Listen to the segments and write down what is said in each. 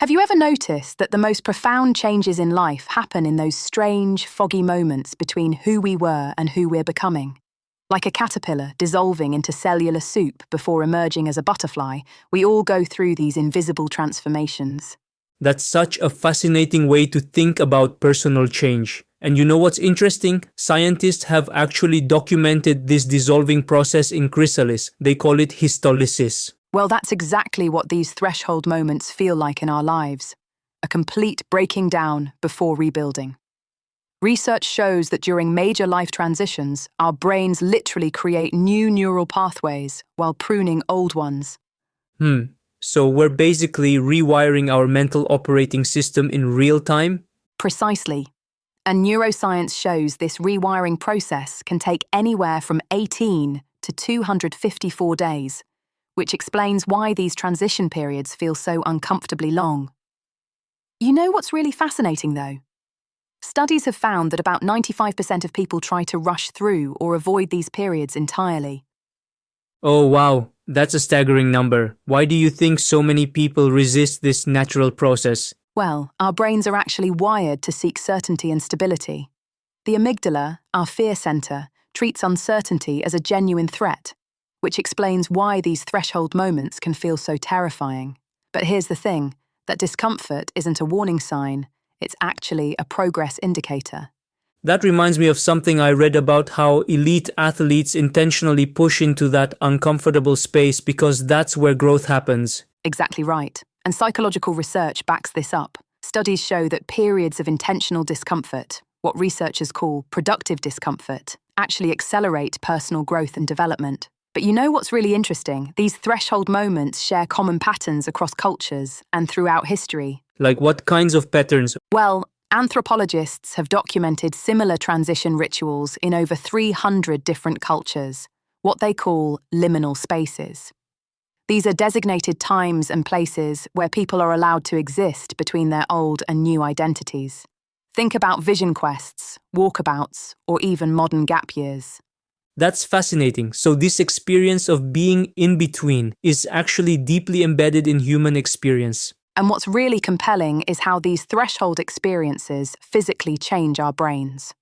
Have you ever noticed that the most profound changes in life happen in those strange, foggy moments between who we were and who we're becoming? Like a caterpillar dissolving into cellular soup before emerging as a butterfly, we all go through these invisible transformations. That's such a fascinating way to think about personal change. And you know what's interesting? Scientists have actually documented this dissolving process in chrysalis. They call it histolysis. Well, that's exactly what these threshold moments feel like in our lives. A complete breaking down before rebuilding. Research shows that during major life transitions, our brains literally create new neural pathways while pruning old ones. So we're basically rewiring our mental operating system in real time? Precisely. And neuroscience shows this rewiring process can take anywhere from 18 to 254 days, which explains why these transition periods feel so uncomfortably long. You know what's really fascinating, though? Studies have found that about 95% of people try to rush through or avoid these periods entirely. Oh wow, that's a staggering number. Why do you think so many people resist this natural process? Well, our brains are actually wired to seek certainty and stability. The amygdala, our fear center, treats uncertainty as a genuine threat, which explains why these threshold moments can feel so terrifying. But here's the thing, that discomfort isn't a warning sign, it's actually a progress indicator. That reminds me of something I read about how elite athletes intentionally push into that uncomfortable space because that's where growth happens. Exactly right. And psychological research backs this up. Studies show that periods of intentional discomfort, what researchers call productive discomfort, actually accelerate personal growth and development. But you know what's really interesting? These threshold moments share common patterns across cultures and throughout history. Like what kinds of patterns? Well, anthropologists have documented similar transition rituals in over 300 different cultures, what they call liminal spaces. These are designated times and places where people are allowed to exist between their old and new identities. Think about vision quests, walkabouts, or even modern gap years. That's fascinating. So this experience of being in between is actually deeply embedded in human experience. And what's really compelling is how these threshold experiences physically change our brains.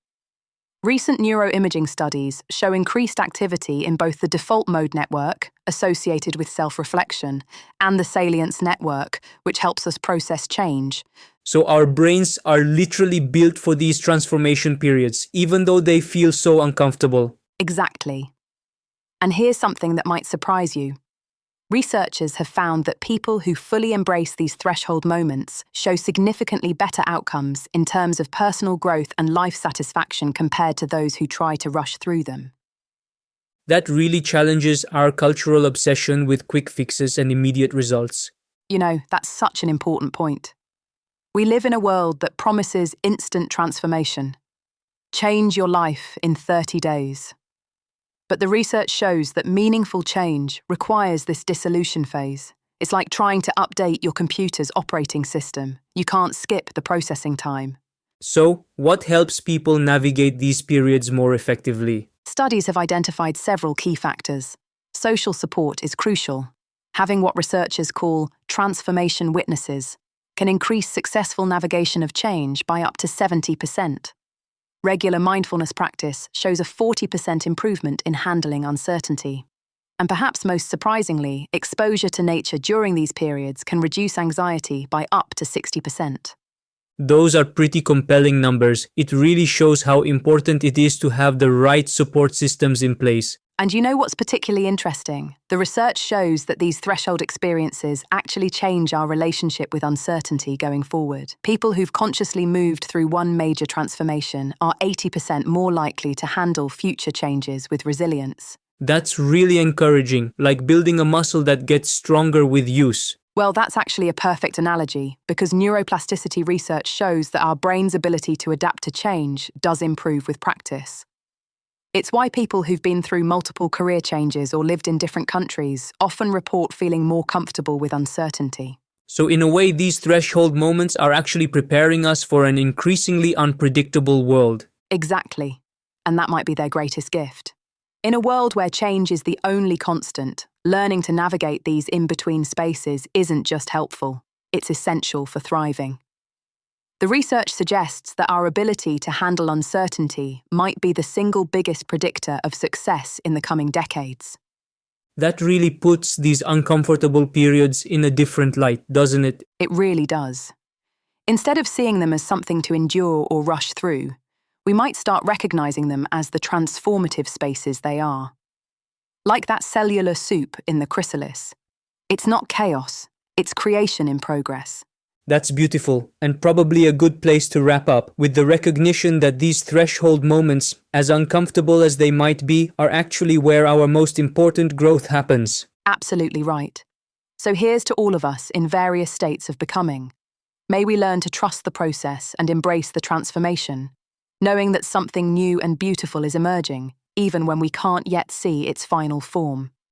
Recent neuroimaging studies show increased activity in both the default mode network, associated with self-reflection, and the salience network, which helps us process change. So our brains are literally built for these transformation periods, even though they feel so uncomfortable. Exactly. And here's something that might surprise you. Researchers have found that people who fully embrace these threshold moments show significantly better outcomes in terms of personal growth and life satisfaction compared to those who try to rush through them. That really challenges our cultural obsession with quick fixes and immediate results. You know, that's such an important point. We live in a world that promises instant transformation. Change your life in 30 days. But the research shows that meaningful change requires this dissolution phase. It's like trying to update your computer's operating system. You can't skip the processing time. So, what helps people navigate these periods more effectively? Studies have identified several key factors. Social support is crucial. Having what researchers call transformation witnesses can increase successful navigation of change by up to 70%. Regular mindfulness practice shows a 40% improvement in handling uncertainty. And perhaps most surprisingly, exposure to nature during these periods can reduce anxiety by up to 60%. Those are pretty compelling numbers. It really shows how important it is to have the right support systems in place. And you know what's particularly interesting? The research shows that these threshold experiences actually change our relationship with uncertainty going forward. People who've consciously moved through one major transformation are 80% more likely to handle future changes with resilience. That's really encouraging, like building a muscle that gets stronger with use. Well, that's actually a perfect analogy, because neuroplasticity research shows that our brain's ability to adapt to change does improve with practice. It's why people who've been through multiple career changes or lived in different countries often report feeling more comfortable with uncertainty. So in a way, these threshold moments are actually preparing us for an increasingly unpredictable world. Exactly. And that might be their greatest gift. In a world where change is the only constant, learning to navigate these in-between spaces isn't just helpful. It's essential for thriving. The research suggests that our ability to handle uncertainty might be the single biggest predictor of success in the coming decades. That really puts these uncomfortable periods in a different light, doesn't it? It really does. Instead of seeing them as something to endure or rush through, we might start recognizing them as the transformative spaces they are. Like that cellular soup in the chrysalis. It's not chaos, it's creation in progress. That's beautiful, and probably a good place to wrap up, with the recognition that these threshold moments, as uncomfortable as they might be, are actually where our most important growth happens. Absolutely right. So here's to all of us in various states of becoming. May we learn to trust the process and embrace the transformation, knowing that something new and beautiful is emerging, even when we can't yet see its final form.